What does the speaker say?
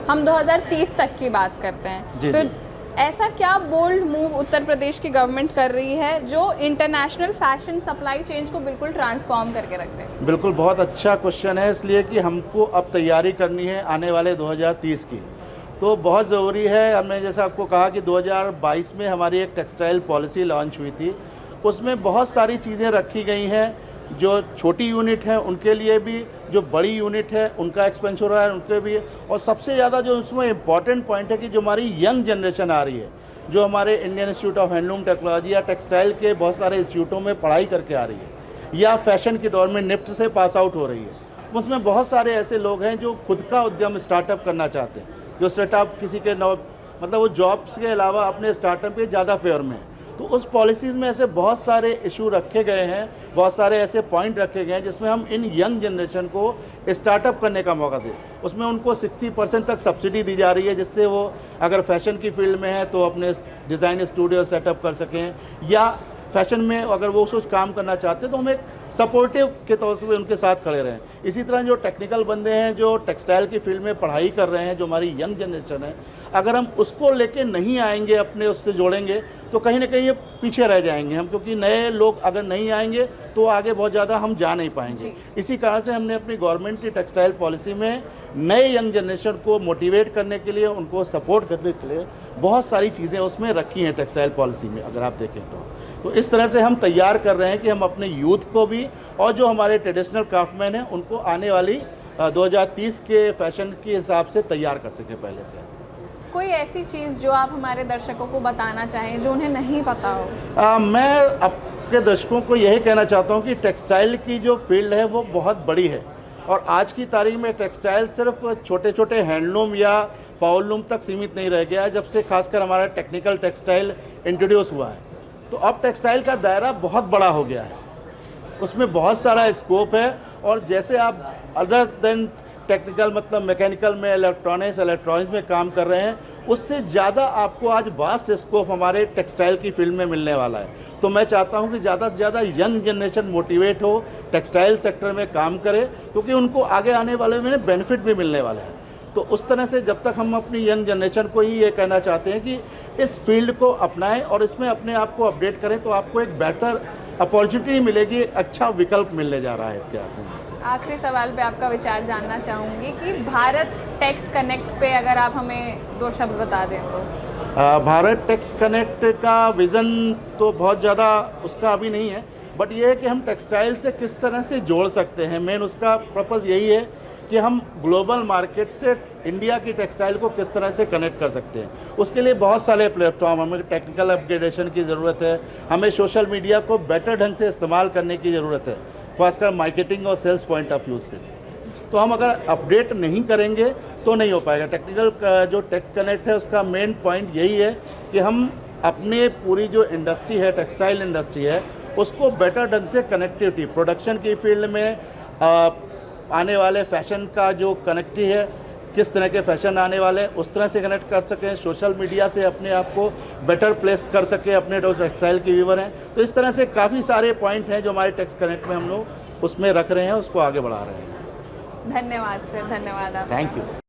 हम 2030 तक की बात करते हैं, तो ऐसा क्या बोल्ड मूव उत्तर प्रदेश की गवर्नमेंट कर रही है जो इंटरनेशनल फैशन सप्लाई चेन को बिल्कुल ट्रांसफॉर्म करके रखते हैं? बिल्कुल, बहुत अच्छा क्वेश्चन है, इसलिए कि हमको अब तैयारी करनी है आने वाले 2030 की। तो बहुत ज़रूरी है, हमने जैसा आपको कहा कि 2022 में हमारी एक टेक्सटाइल पॉलिसी लॉन्च हुई थी। उसमें बहुत सारी चीज़ें रखी गई हैं, जो छोटी यूनिट है उनके लिए भी, जो बड़ी यूनिट है उनका एक्सपेंशन हो रहा है उनके भी, और सबसे ज़्यादा जो उसमें इम्पॉर्टेंट पॉइंट है कि जो हमारी यंग जनरेशन आ रही है, जो हमारे Indian institute of handloom technology या टेक्सटाइल के बहुत सारे इंस्टीट्यूटों में पढ़ाई करके आ रही है या फैशन के दौर में निफ्ट से पास आउट हो रही है, उसमें बहुत सारे ऐसे लोग हैं जो खुद का उद्यम स्टार्टअप करना चाहते हैं, जो स्टार्टअप किसी के मतलब वो जॉब्स के अलावा अपने स्टार्टअप पे ज़्यादा फेवर में है। तो उस पॉलिसीज़ में ऐसे बहुत सारे इशू रखे गए हैं, बहुत सारे ऐसे पॉइंट रखे गए हैं जिसमें हम इन यंग जनरेशन को स्टार्टअप करने का मौका दें। उसमें उनको 60% तक सब्सिडी दी जा रही है, जिससे वो अगर फैशन की फील्ड में है तो अपने डिज़ाइन स्टूडियो सेटअप कर सकें, या फैशन में अगर वो कुछ काम करना चाहते हैं तो हम एक सपोर्टिव के तौर से उनके साथ खड़े रहें। इसी तरह जो टेक्निकल बंदे हैं जो टेक्सटाइल की फील्ड में पढ़ाई कर रहे हैं, जो हमारी यंग जनरेशन है, अगर हम उसको लेके नहीं आएंगे, अपने उससे जोड़ेंगे, तो कहीं ना कहीं ये पीछे रह जाएंगे हम, क्योंकि नए लोग अगर नहीं आएंगे तो आगे बहुत ज़्यादा हम जा नहीं पाएंगे। इसी कारण से हमने अपनी गवर्नमेंट की टेक्सटाइल पॉलिसी में नए यंग जनरेशन को मोटिवेट करने के लिए, उनको सपोर्ट करने के लिए बहुत सारी चीज़ें उसमें रखी हैं टेक्सटाइल पॉलिसी में, अगर आप देखें तो इस तरह से हम तैयार कर रहे हैं कि हम अपने यूथ को भी और जो हमारे ट्रेडिशनल क्राफ्टमैन हैं उनको आने वाली 2030 के फैशन के हिसाब से तैयार कर सकें पहले से। कोई ऐसी चीज़ जो आप हमारे दर्शकों को बताना चाहें जो उन्हें नहीं पता हो? मैं आपके दर्शकों को यही कहना चाहता हूँ कि टेक्सटाइल की जो फील्ड है वो बहुत बड़ी है, और आज की तारीख में टेक्सटाइल सिर्फ छोटे छोटे हैंडलूम या पावरलूम तक सीमित नहीं रह गया है। जब से खासकर हमारा टेक्निकल टेक्सटाइल इंट्रोड्यूस हुआ है, तो अब टेक्सटाइल का दायरा बहुत बड़ा हो गया है, उसमें बहुत सारा स्कोप है। और जैसे आप अदर देन टेक्निकल, मतलब मैकेनिकल में, इलेक्ट्रॉनिक्स में काम कर रहे हैं, उससे ज़्यादा आपको आज वास्ट स्कोप हमारे टेक्सटाइल की फील्ड में मिलने वाला है। तो मैं चाहता हूं कि ज़्यादा से ज़्यादा यंग जनरेशन मोटिवेट हो, टेक्सटाइल सेक्टर में काम करे, क्योंकि उनको आगे आने वाले में बेनिफिट भी मिलने वाला है। तो उस तरह से जब तक हम अपनी यंग जनरेशन को ही ये कहना चाहते हैं कि इस फील्ड को अपनाएं और इसमें अपने आप को अपडेट करें, तो आपको एक बेटर अपॉर्चुनिटी मिलेगी, एक अच्छा विकल्प मिलने जा रहा है इसके माध्यम से। आखिरी सवाल पे आपका विचार जानना चाहूँगी कि भारत टेक्स कनेक्ट पे अगर आप हमें 2 शब्द बता दें तो। भारत टेक्स कनेक्ट का विज़न तो बहुत ज़्यादा उसका अभी नहीं है, बट ये है कि हम टेक्सटाइल से किस तरह से जोड़ सकते हैं। मेन उसका पर्पज़ यही है कि हम ग्लोबल मार्केट से इंडिया की टेक्सटाइल को किस तरह से कनेक्ट कर सकते हैं। उसके लिए बहुत सारे प्लेटफॉर्म, हमें टेक्निकल अपग्रेडेशन की ज़रूरत है, हमें सोशल मीडिया को बेटर ढंग से इस्तेमाल करने की ज़रूरत है, खासकर मार्केटिंग और सेल्स पॉइंट ऑफ व्यू से। तो हम अगर अपडेट नहीं करेंगे तो नहीं हो पाएगा। टेक्निकल जो टेक्स कनेक्ट है उसका मेन पॉइंट यही है कि हम अपने पूरी जो इंडस्ट्री है, टेक्सटाइल इंडस्ट्री है, उसको बेटर ढंग से कनेक्टिविटी, प्रोडक्शन की फील्ड में आने वाले फैशन का जो कनेक्टिव है, किस तरह के फैशन आने वाले हैं उस तरह से कनेक्ट कर सकें, सोशल मीडिया से अपने आप को बेटर प्लेस कर सकें, अपने जो टेक्सटाइल के व्यूवर हैं। तो इस तरह से काफ़ी सारे पॉइंट हैं जो हमारे टेक्स कनेक्ट में हम लोग उसमें रख रहे हैं, उसको आगे बढ़ा रहे हैं। धन्यवाद सर, धन्यवाद आप। Thank you.